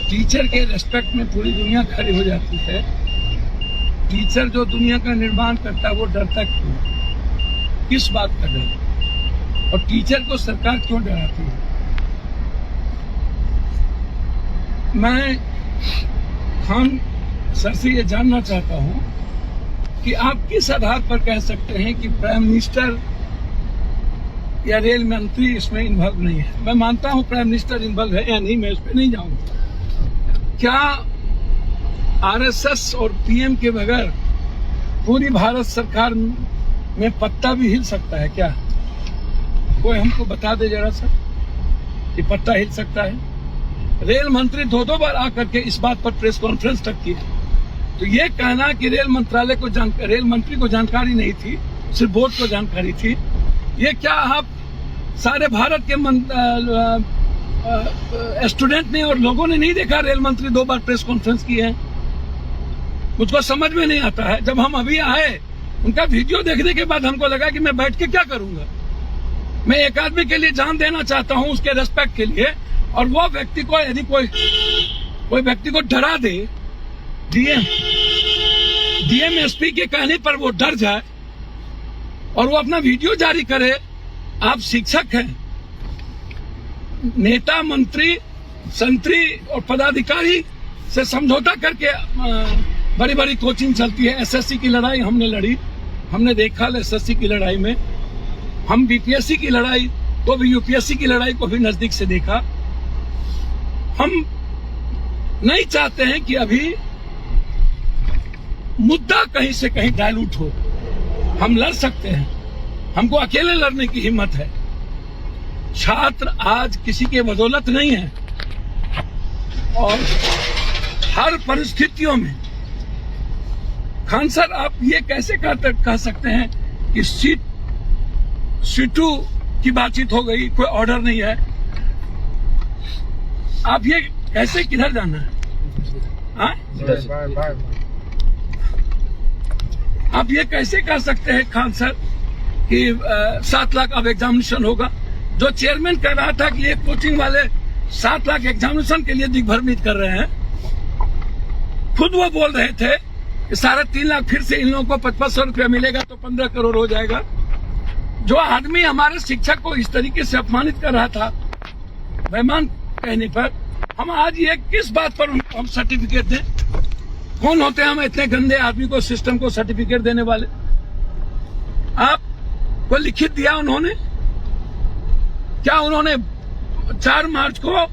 Teacher के respect में पूरी दुनिया खड़ी हो जाती है। टीचर जो दुनिया का निर्माण करता है वो डरता क्यों? किस बात का डर? और टीचर को सरकार क्यों डराती है? मैं खान सर से ये जानना चाहता हूं कि आप किस आधार पर कह सकते हैं कि प्राइम मिनिस्टर या रेल मंत्री इसमें इन्वॉल्व नहीं है। मैं मानता हूं प्राइम मिनिस्टर इन्वॉल्व है या नहीं, मैं इस पर नहीं जाऊंगा। क्या आरएसएस और पीएम के बगैर पूरी भारत सरकार में पत्ता भी हिल सकता है क्या? कोई हमको बता दे जरा सा कि पत्ता हिल सकता है। रेल मंत्री दो बार आकर के इस बात पर प्रेस कॉन्फ्रेंस तक की है। तो ये कहना कि रेल मंत्री को जानकारी नहीं थी, सिर्फ बोर्ड को जानकारी थी, ये क्या आप सारे भारत के स्टूडेंट ने और लोगों ने नहीं देखा? रेल मंत्री 2 बार प्रेस कॉन्फ्रेंस की है। मुझको समझ में नहीं आता है। जब हम अभी आए उनका वीडियो देखने के बाद हमको लगा कि मैं बैठ के क्या करूंगा। मैं एक आदमी के लिए जान देना चाहता हूं, उसके रेस्पेक्ट के लिए, और वो व्यक्ति को यदि कोई व्यक्ति को डरा दे, डीएम एसपी के कहने पर वो डर जाए और वो अपना वीडियो जारी करे। आप शिक्षक हैं, नेता मंत्री संतरी और पदाधिकारी से समझौता करके बड़ी बड़ी कोचिंग चलती है। एसएससी की लड़ाई हमने लड़ी, हमने देखा एसएससी की लड़ाई में, हम बीपीएससी की लड़ाई को भी, यूपीएससी की लड़ाई को भी नजदीक से देखा। हम नहीं चाहते हैं कि अभी मुद्दा कहीं से कहीं डायलूट हो। हम लड़ सकते हैं, हमको अकेले लड़ने की हिम्मत है। छात्र आज किसी के बदौलत नहीं है और हर परिस्थितियों में। खान सर, आप ये कैसे कह सकते हैं कि सीटू की बातचीत हो गई, कोई ऑर्डर नहीं है? आप ये कैसे, किधर जाना है? आप ये कैसे कह सकते हैं खान सर कि 7 लाख अब एग्जामिनेशन होगा? जो चेयरमैन कह रहा था कि ये कोचिंग वाले 7 लाख एग्जामिनेशन के लिए दिग्भ्रमित कर रहे हैं, खुद वो बोल रहे थे कि 3.5 लाख फिर से इन लोगों को 500 रुपया मिलेगा तो 15 करोड़ हो जाएगा। जो आदमी हमारे शिक्षक को इस तरीके से अपमानित कर रहा था बेईमान कहने पर, हम आज ये किस बात पर हम सर्टिफिकेट दें? कौन होते हैं हम इतने गंदे आदमी को, सिस्टम को सर्टिफिकेट देने वाले? आप को लिखित दिया उन्होंने क्या? उन्होंने 4 मार्च को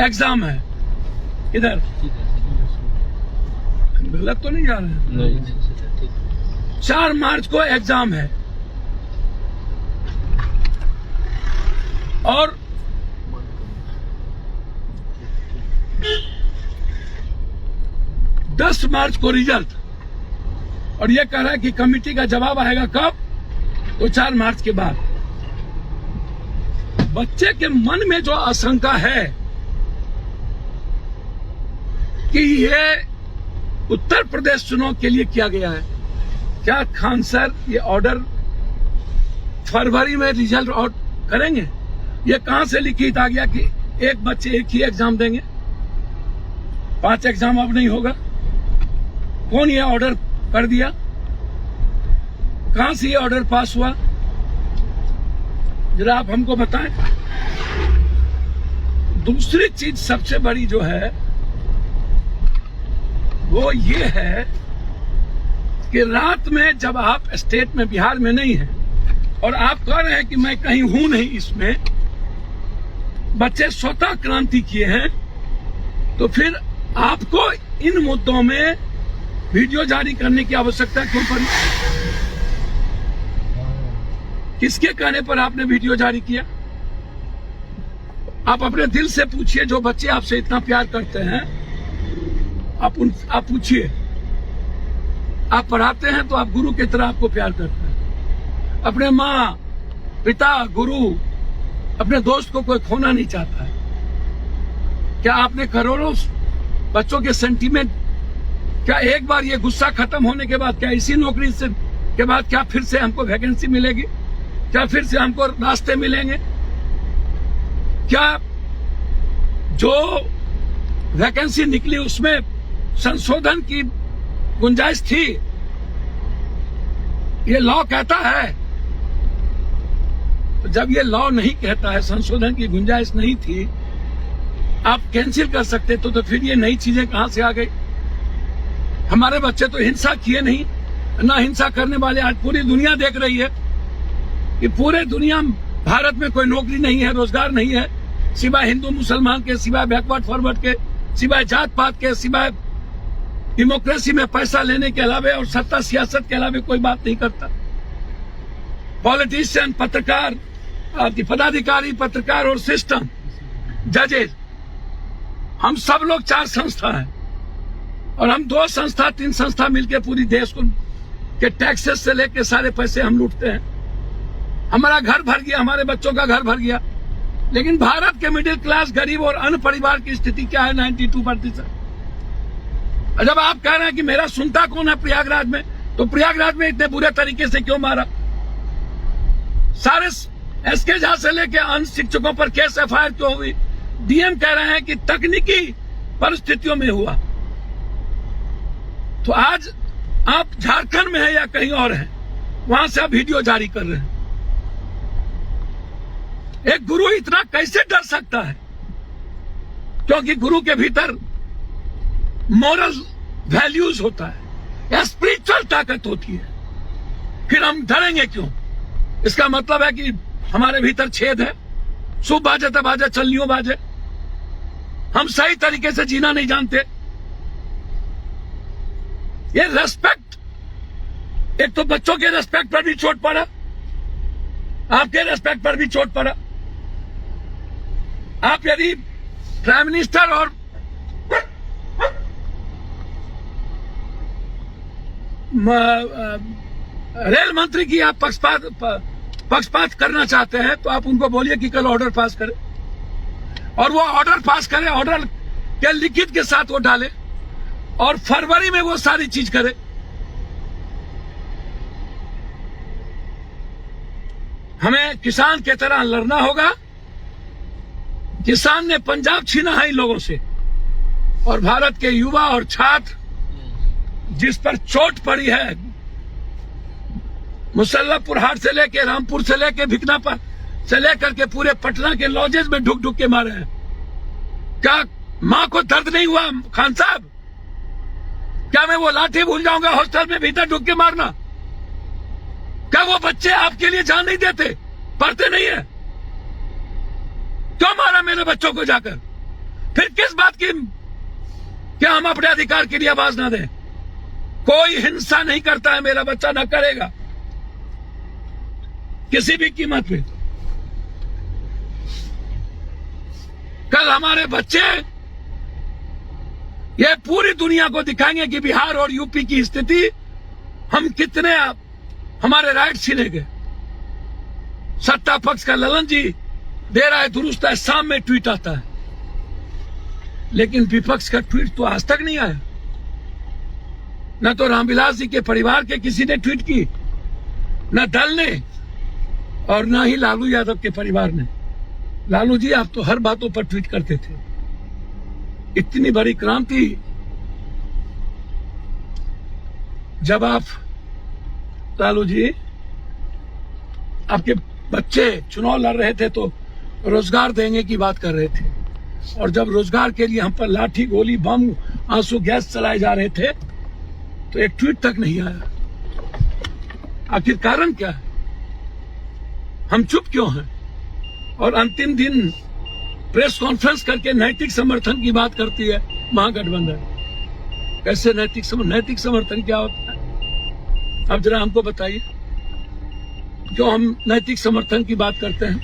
एग्जाम है, इधर गलत तो नहीं जा रहे हैं? नहीं। 4 मार्च को एग्जाम है और 10 मार्च को रिजल्ट, और ये कह रहा है कि कमेटी का जवाब आएगा कब? तो 4 मार्च के बाद। बच्चे के मन में जो आशंका है कि ये उत्तर प्रदेश चुनाव के लिए किया गया है, क्या खान सर ये ऑर्डर फरवरी में रिजल्ट आउट करेंगे? ये कहां से लिखित आ गया कि एक बच्चे एक ही एग्जाम देंगे, 5 एग्जाम अब नहीं होगा? कौन ये ऑर्डर कर दिया? कहां से ये ऑर्डर पास हुआ? जरा आप हमको बताएं। दूसरी चीज सबसे बड़ी जो है वो ये है कि रात में जब आप स्टेट में, बिहार में नहीं हैं और आप कह रहे हैं कि मैं कहीं हूं नहीं, इसमें बच्चे स्वतः क्रांति किए हैं, तो फिर आपको इन मुद्दों में वीडियो जारी करने की आवश्यकता क्यों पड़ी? किसके कहने पर आपने वीडियो जारी किया? आप अपने दिल से पूछिए, जो बच्चे आपसे इतना प्यार करते हैं, आप पूछिए। आप पढ़ाते हैं तो आप गुरु की तरह आपको प्यार करते हैं। अपने माँ, पिता, गुरु, अपने दोस्त को कोई खोना नहीं चाहता है। क्या आपने बच्चों के सेंटीमेंट, क्या एक बार ये गुस्सा खत्म होने के बाद क्या इसी नौकरी से के बाद क्या फिर से हमको वैकेंसी मिलेगी? क्या फिर से हमको रास्ते मिलेंगे? क्या जो वैकेंसी निकली उसमें संशोधन की गुंजाइश थी? ये लॉ कहता है। तो जब ये लॉ नहीं कहता है, संशोधन की गुंजाइश नहीं थी, आप कैंसिल कर सकते तो फिर ये नई चीजें कहां से आ गई? हमारे बच्चे तो हिंसा किए नहीं, ना हिंसा करने वाले। आज पूरी दुनिया देख रही है कि पूरे दुनिया भारत में कोई नौकरी नहीं है, रोजगार नहीं है, सिवाय हिंदू मुसलमान के, सिवाय बैकवर्ड फॉरवर्ड के, सिवाय जात पात के, सिवाय डेमोक्रेसी में पैसा लेने के अलावे और सत्ता सियासत के अलावे कोई बात नहीं करता। पॉलिटिशियन, पत्रकार, पदाधिकारी, पत्रकार और सिस्टम, जजेस, हम सब लोग 4 संस्था हैं और हम 2 संस्था 3 संस्था मिलकर पूरी देश को के टैक्सेस से लेके सारे पैसे हम लूटते हैं। हमारा घर भर गया, हमारे बच्चों का घर भर गया, लेकिन भारत के मिडिल क्लास, गरीब और अन्य परिवार की स्थिति क्या है? 92%। जब आप कह रहे हैं कि मेरा सुनता कौन है प्रयागराज में, तो प्रयागराज में इतने बुरे तरीके से क्यों मारा? सारे एसके झा से लेके अन्य शिक्षकों पर केस एफआईआर क्यों हुई? डीएम कह रहे हैं कि तकनीकी परिस्थितियों में हुआ। तो आज आप झारखंड में है या कहीं और हैं, वहां से आप वीडियो जारी कर रहे हैं। एक गुरु इतना कैसे डर सकता है? क्योंकि गुरु के भीतर मॉरल वैल्यूज होता है या स्पिरिचुअल ताकत होती है। फिर हम डरेंगे क्यों? इसका मतलब है कि हमारे भीतर छेद है। शुभ बाजे तब बाजे, चलनियों बाजे। हम सही तरीके से जीना नहीं जानते। ये रेस्पेक्ट, एक तो बच्चों के रेस्पेक्ट पर भी चोट पड़ा, आपके रेस्पेक्ट पर भी चोट पड़ा। आप यदि प्राइम मिनिस्टर और रेल मंत्री की आप पक्षपात करना चाहते हैं, तो आप उनको बोलिए कि कल ऑर्डर पास करें, और वो ऑर्डर पास करें, ऑर्डर के लिखित के साथ वो डाले, और फरवरी में वो सारी चीज करे। हमें किसान के तरह लड़ना होगा। किसान ने पंजाब छीना है इन लोगों से, और भारत के युवा और छात्र जिस पर चोट पड़ी है, मुसल्लापुर हाट से लेके, रामपुर से लेके, भिकना पर से लेकर के पूरे पटना के लॉजेज में ढुक ढुक के मारे हैं। क्या मां को दर्द नहीं हुआ खान साहब? क्या मैं वो लाठी भूल जाऊंगा हॉस्टल में भीतर ढुक के मारना? क्या वो बच्चे आपके लिए जान नहीं देते, पढ़ते नहीं है? क्यों मारा मेरे बच्चों को जाकर? फिर किस बात की क्या हम अपने अधिकार के लिए आवाज ना दें? कोई हिंसा नहीं करता है, मेरा बच्चा ना करेगा किसी भी कीमत पे। कल हमारे बच्चे ये पूरी दुनिया को दिखाएंगे कि बिहार और यूपी की स्थिति, हम कितने हमारे राइट छीने गए। सत्ता पक्ष का ललन जी दे रहा है दुरुस्त है, शाम में ट्वीट आता है, लेकिन विपक्ष का ट्वीट तो आज तक नहीं आया। न तो रामविलास जी के परिवार के किसी ने ट्वीट की, न दल ने, और न ही लालू यादव के परिवार ने। लालू जी आप तो हर बातों पर ट्वीट करते थे। इतनी बड़ी क्रांति जब आप, लालू जी आपके बच्चे चुनाव लड़ रहे थे तो रोजगार देंगे की बात कर रहे थे, और जब रोजगार के लिए हम पर लाठी, गोली, बम, आंसू गैस चलाए जा रहे थे तो एक ट्वीट तक नहीं आया। आखिर कारण क्या है? हम चुप क्यों हैं? और अंतिम दिन प्रेस कॉन्फ्रेंस करके नैतिक समर्थन की बात करती है महागठबंधन। कैसे नैतिक समर्थन क्या होता है? अब जरा हमको बताइए, क्यों हम नैतिक समर्थन की बात करते हैं?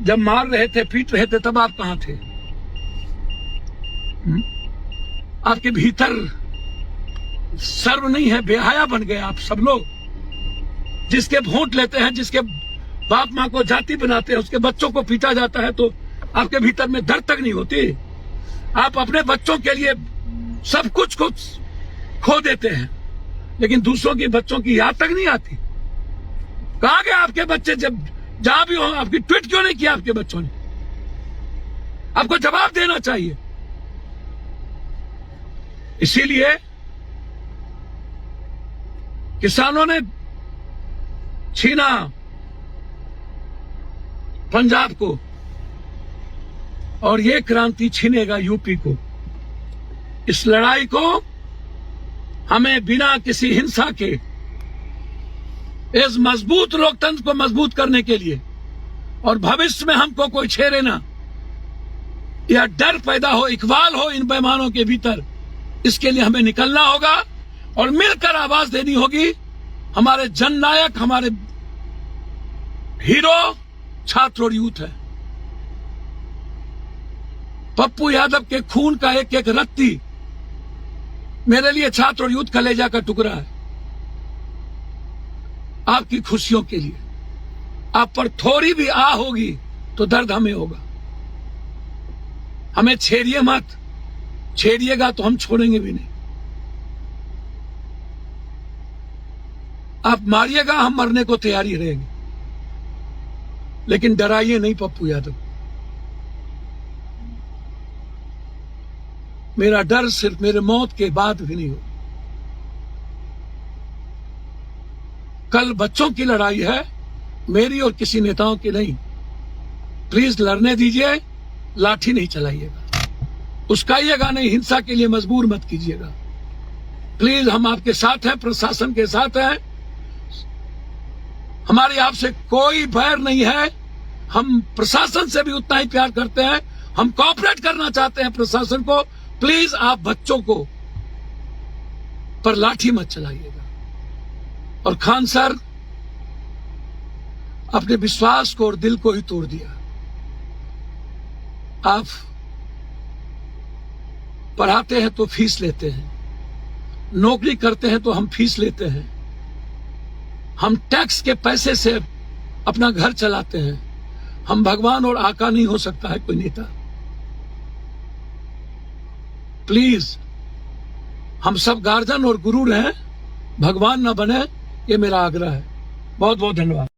जब मार रहे थे, पीट रहे थे, तब आप कहां थे? आपके भीतर सर्व नहीं है, बेहया बन गए आप सब लोग। जिसके वोट लेते हैं, जिसके बाप माँ को जाति बनाते हैं, उसके बच्चों को पीटा जाता है तो आपके भीतर में दर्द तक नहीं होती। आप अपने बच्चों के लिए सब कुछ को खो देते हैं, लेकिन दूसरों के बच्चों की याद तक नहीं आती। कहां गए आपके बच्चे? जब जहां भी हो, आपकी ट्वीट क्यों नहीं किया आपके बच्चों ने? आपको जवाब देना चाहिए। इसीलिए किसानों ने छीना पंजाब को, और ये क्रांति छीनेगा यूपी को। इस लड़ाई को हमें बिना किसी हिंसा के, इस मजबूत लोकतंत्र को मजबूत करने के लिए, और भविष्य में हमको कोई छेड़े ना, या डर पैदा हो, इकबाल हो इन पैमानों के भीतर, इसके लिए हमें निकलना होगा और मिलकर आवाज देनी होगी। हमारे जननायक, हमारे हीरो छात्र और यूथ है। पप्पू यादव के खून का एक एक रत्ती मेरे लिए छात्र और यूथ कलेजा का टुकड़ा है। आपकी खुशियों के लिए आप पर थोड़ी भी आ होगी तो दर्द हमें होगा। हमें छेड़िए मत, छेड़िएगा तो हम छोड़ेंगे भी नहीं। आप मारिएगा, हम मरने को तैयारी रहेंगे, लेकिन डराइए नहीं पप्पू यादव। मेरा डर सिर्फ मेरे मौत के बाद भी नहीं हो। कल बच्चों की लड़ाई है, मेरी और किसी नेताओं की नहीं। प्लीज लड़ने दीजिए, लाठी नहीं चलाइएगा, उस्काइएगा नहीं, हिंसा के लिए मजबूर मत कीजिएगा। प्लीज, हम आपके साथ हैं, प्रशासन के साथ हैं। हमारी आपसे कोई बैर नहीं है, हम प्रशासन से भी उतना ही प्यार करते हैं, हम कोऑपरेट करना चाहते हैं प्रशासन को। प्लीज आप बच्चों को पर लाठी मत चलाइएगा। और खान सर, अपने विश्वास को और दिल को ही तोड़ दिया। आप पढ़ाते हैं तो फीस लेते हैं, नौकरी करते हैं तो हम फीस लेते हैं, हम टैक्स के पैसे से अपना घर चलाते हैं। हम भगवान और आका नहीं हो सकता है कोई नेता। प्लीज, हम सब गार्जियन और गुरु हैं, भगवान ना बने, ये मेरा आग्रह है। बहुत बहुत धन्यवाद।